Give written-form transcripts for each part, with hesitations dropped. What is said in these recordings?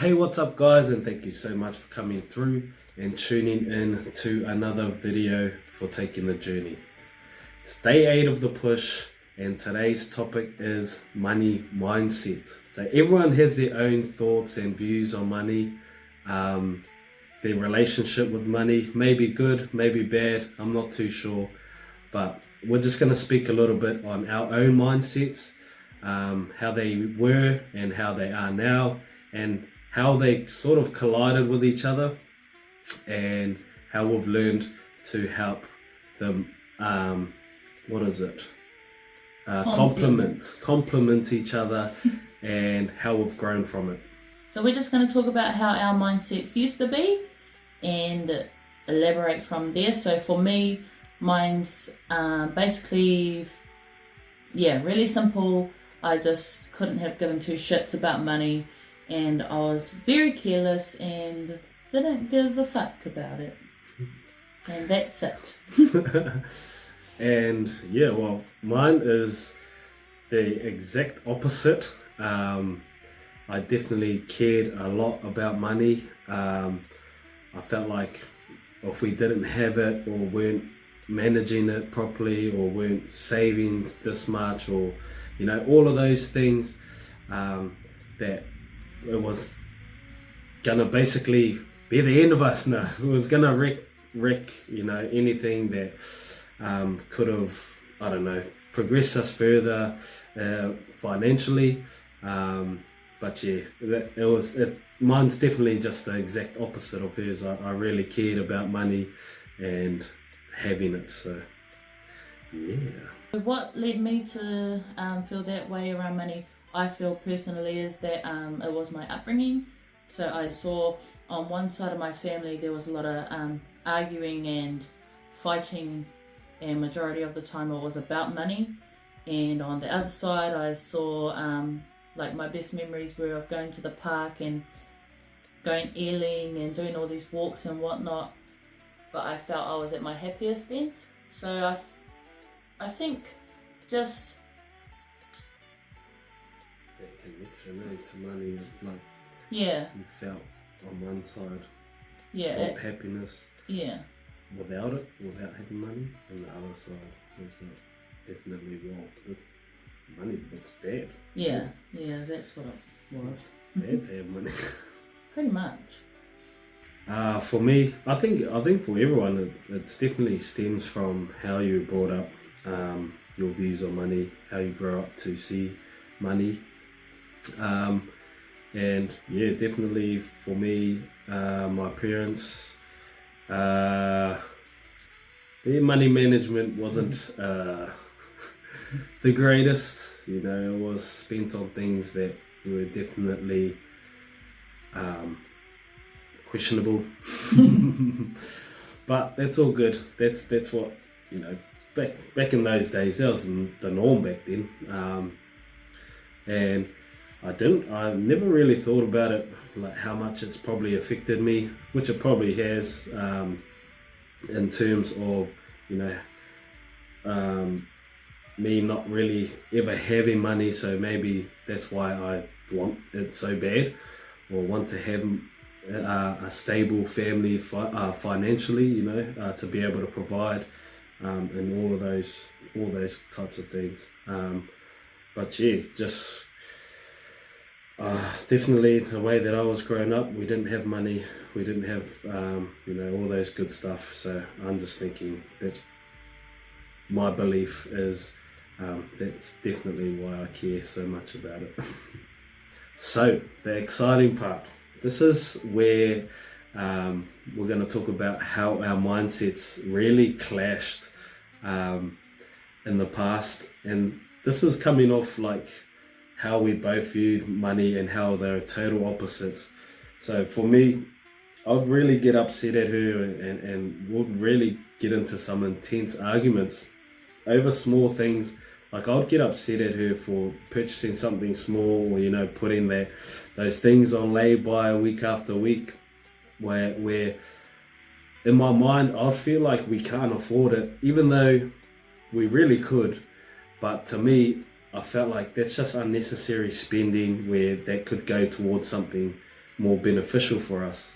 Hey, what's up guys, and thank you so much for coming through and tuning in to another video for Taking the Journey. It's day 8 of the push, and today's topic is money mindset. So everyone has their own thoughts and views on money, their relationship with money, maybe good, maybe bad, I'm not too sure, but we're just going to speak a little bit on our own mindsets, how they were and how they are now, and how they sort of collided with each other, and how we've learned to help them, complement each other, and how we've grown from it. So we're just going to talk about how our mindsets used to be and elaborate from there. So for me, mine's basically, really simple. I just couldn't have given two shits about money, and I was very careless and didn't give a fuck about it. And that's it. And mine is the exact opposite. I definitely cared a lot about money. I felt like if we didn't have it, or weren't managing it properly, or weren't saving this much, or all of those things, that it was gonna basically be the end of us. No, it was gonna wreck anything that could have, progressed us further financially. But mine's definitely just the exact opposite of hers. I really cared about money and having it. So what led me to feel that way around money, I feel personally, is that it was my upbringing. So I saw on one side of my family there was a lot of arguing and fighting, and majority of the time it was about money. And on the other side I saw like my best memories were of going to the park and going eeling and doing all these walks and whatnot, but I felt I was at my happiest then. So I think just that connection to money, like you felt on one side happiness without having money, and the other side was definitely, this money looks bad. That's what it was. Bad to have money. Pretty much. For me, I think for everyone it definitely stems from how you were brought up, your views on money, how you grow up to see money. And definitely for me, my parents, their money management wasn't the greatest. It was spent on things that were definitely questionable. But that's all good. That's what, back in those days, that was the norm back then. And I never really thought about it, like how much it's probably affected me, which it probably has, in terms of, me not really ever having money. So maybe that's why I want it so bad, or want to have a stable family financially, to be able to provide, and all those types of things. But just definitely the way that I was growing up, we didn't have money, we didn't have all those good stuff. So I'm just thinking that's my belief is, that's definitely why I care so much about it. So the exciting part, this is where we're going to talk about how our mindsets really clashed in the past, and this is coming off like how we both viewed money and how they're total opposites. So for me, I'd really get upset at her, and would really get into some intense arguments over small things. Like I'd get upset at her for purchasing something small, or putting those things on lay-by week after week, where in my mind I'd feel like we can't afford it, even though we really could. But to me, I felt like that's just unnecessary spending, where that could go towards something more beneficial for us.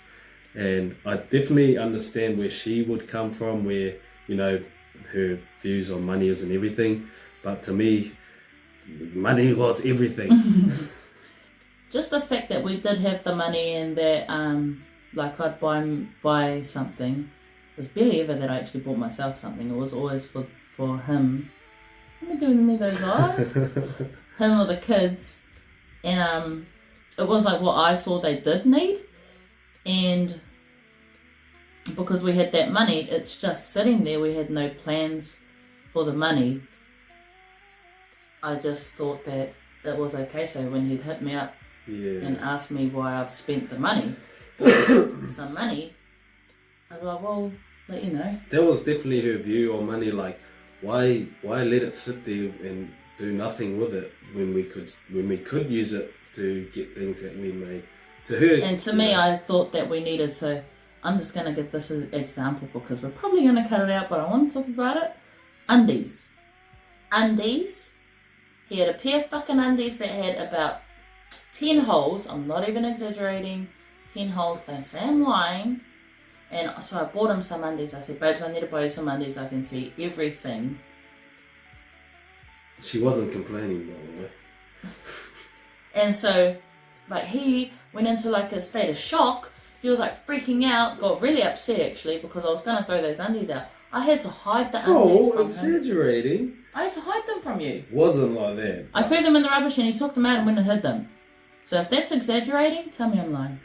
And I definitely understand where she would come from, where, you know, her views on money isn't everything, but to me, money was everything. Just the fact that we did have the money and that, like, I'd buy something. It was barely ever that I actually bought myself something. It was always for him. Am I giving me those eyes? Him or the kids. And it was like what I saw they did need. And because we had that money, it's just sitting there. We had no plans for the money. I just thought that it was okay. So when he'd hit me up and asked me why I've spent the money, some money, I'd be like, well, let you know. That was definitely her view on money. Like, why let it sit there and do nothing with it when we could use it to get things that we made. To her, and to me, I thought that we needed to. I'm just going to give this as an example because we're probably going to cut it out, but I want to talk about it. Undies. He had a pair of fucking undies that had about 10 holes. I'm not even exaggerating. 10 holes. Don't say I'm lying. And so I bought him some undies. I said, babes, I need to buy you some undies. I can see everything. She wasn't complaining, by the way. And so, like, he went into like a state of shock. He was like freaking out, got really upset actually because I was going to throw those undies out. I had to hide the undies from exaggerating. him. I had to hide them from you. Wasn't like that. I threw them in the rubbish and he took them out and went and hid them. So if that's exaggerating, tell me I'm lying.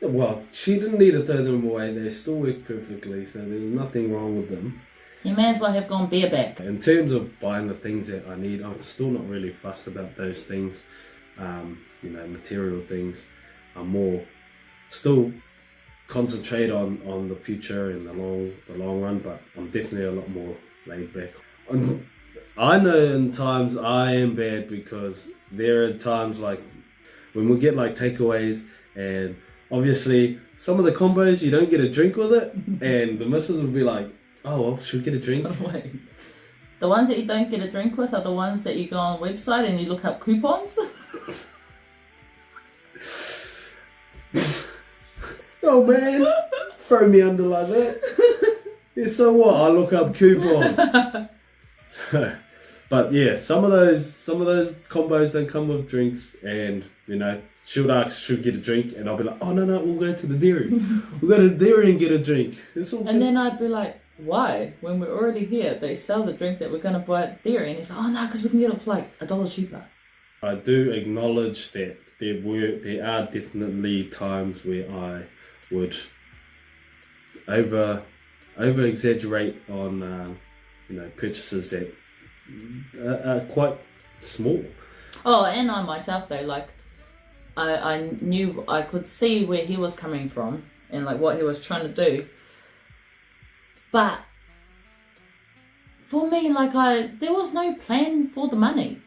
Well, she didn't need to throw them away. They still work perfectly, so there was nothing wrong with them. You may as well have gone bareback. In terms of buying the things that I need, I'm still not really fussed about those things. Material things. I'm more still concentrate on the future and the long run, but I'm definitely a lot more laid back. I know in times I am bad because there are times like when we get like takeaways and obviously some of the combos you don't get a drink with it and the missus will be like, oh well, should we get a drink? Oh, wait. The ones that you don't get a drink with are the ones that you go on a website and you look up coupons? Oh man, throw me under like that. Yeah, so what? I look up coupons. But yeah, some of those combos don't come with drinks, and you know, she'll ask, should get a drink, and I'll be like, oh no, we'll go to the dairy. We'll go to the dairy and get a drink. It's all good. And then I'd be like, why? When we're already here, they sell the drink that we're going to buy at the dairy, and he's like, oh no, because we can get it for like $1 cheaper. I do acknowledge that there are definitely times where I would over exaggerate on purchases that are quite small. Oh, and I myself though, like I knew I could see where he was coming from and like what he was trying to do, but for me, like there was no plan for the money.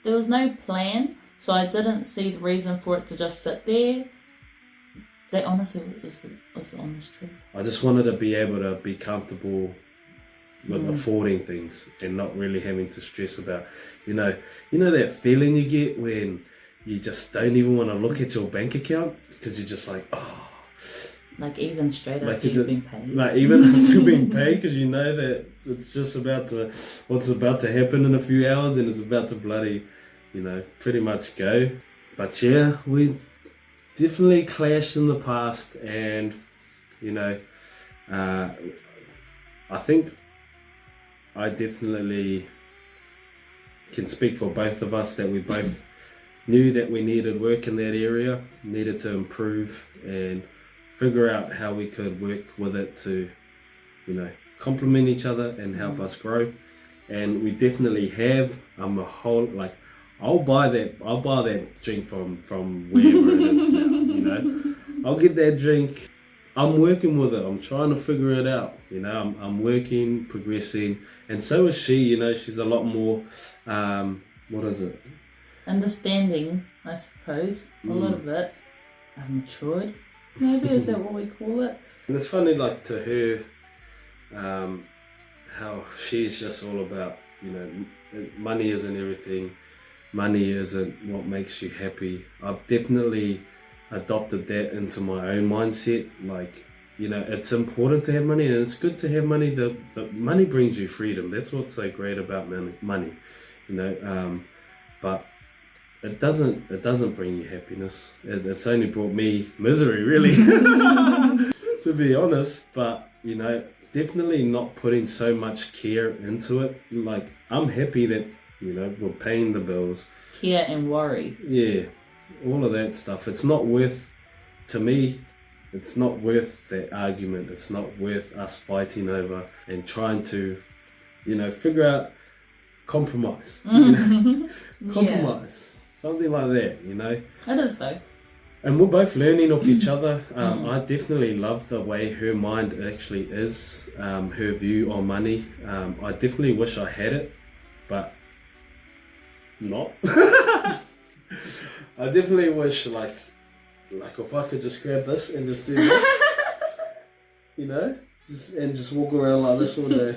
There was no plan, so I didn't see the reason for it to just sit there. That honestly was the honest truth. I just wanted to be able to be comfortable with affording things and not really having to stress about, you know that feeling you get when you just don't even want to look at your bank account because you're just like, oh. Like even straight after you've been paid. Like even after you've been paid, because you know that it's just what's about to happen in a few hours and it's about to bloody, pretty much go. But yeah, we definitely clashed in the past, and I think I definitely can speak for both of us that we both knew that we needed work in that area, needed to improve and figure out how we could work with it to, complement each other and help us grow. And we definitely have. I'll buy that drink from wherever it is now, I'll get that drink. I'm working with it. I'm trying to figure it out. I'm working, progressing, and so is she. She's a lot more. What is it? Understanding, I suppose. A lot of it. I've matured. Maybe is that what we call it? And it's funny, like to her, how she's just all about, money isn't everything. Money isn't what makes you happy. I've definitely adopted that into my own mindset. Like, you know, it's important to have money, and it's good to have money. The money brings you freedom. That's what's so great about money, you know. But it doesn't bring you happiness. It's only brought me misery, really, to be honest. But, you know, definitely not putting so much care into it. Like, I'm happy that, you know, we're paying the bills. Care and worry. Yeah, all of that stuff. It's not worth, to me, it's not worth that argument. It's not worth us fighting over and trying to, you know, figure out compromise. You know? Compromise. Something like that, you know. It is though. And we're both learning off each other. I definitely love the way her mind actually is, her view on money. I definitely wish I had it, but not. I definitely wish, like if I could just grab this and just do this, you know, just walk around like this all day.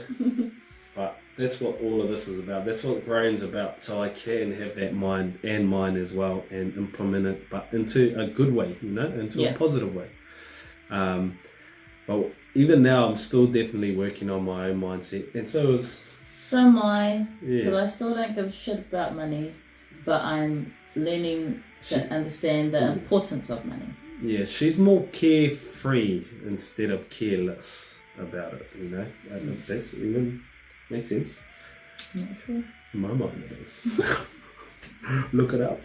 But that's what all of this is about. That's what growing's about. So I can have that mind and mine as well, and implement it, but into a good way, you know, into a positive way. But even now, I'm still definitely working on my own mindset, and so is. So am I, because I still don't give a shit about money, but I'm learning to understand the importance of money. Yeah, she's more carefree instead of careless about it, you know. I don't know if that's even makes sense. I'm not sure. In my mind it is. Look it up.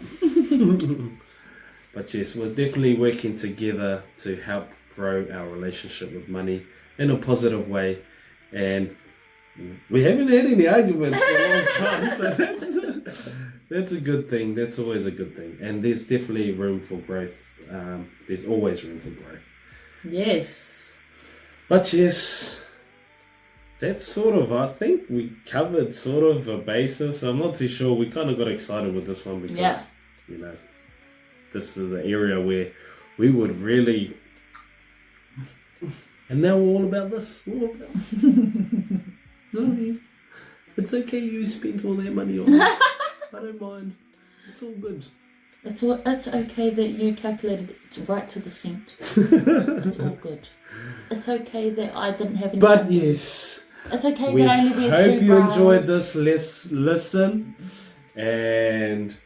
But yes, we're definitely working together to help grow our relationship with money in a positive way, and we haven't had any arguments for a long time, so that's a good thing. That's always a good thing, and there's definitely room for growth. There's always room for growth. Yes. But yes, that's sort of, I think we covered sort of a basis. I'm not too sure. We kind of got excited with this one because, you know, this is an area where we would really... And now we're all about this. We're all about... No, it's okay you spent all that money on it. I don't mind. It's all good. It's okay that you calculated it right to the cent. It's all good. It's okay that I didn't have any But money. yes... It's okay We that I only wear hope two you bras. enjoyed this listen, and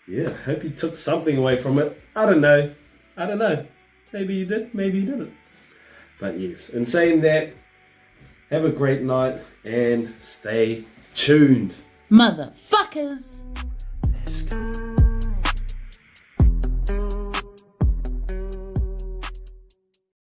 yeah, hope you took something away from it. I don't know. Maybe you did, maybe you didn't. But yes, in saying that, have a great night and stay tuned. Motherfuckers!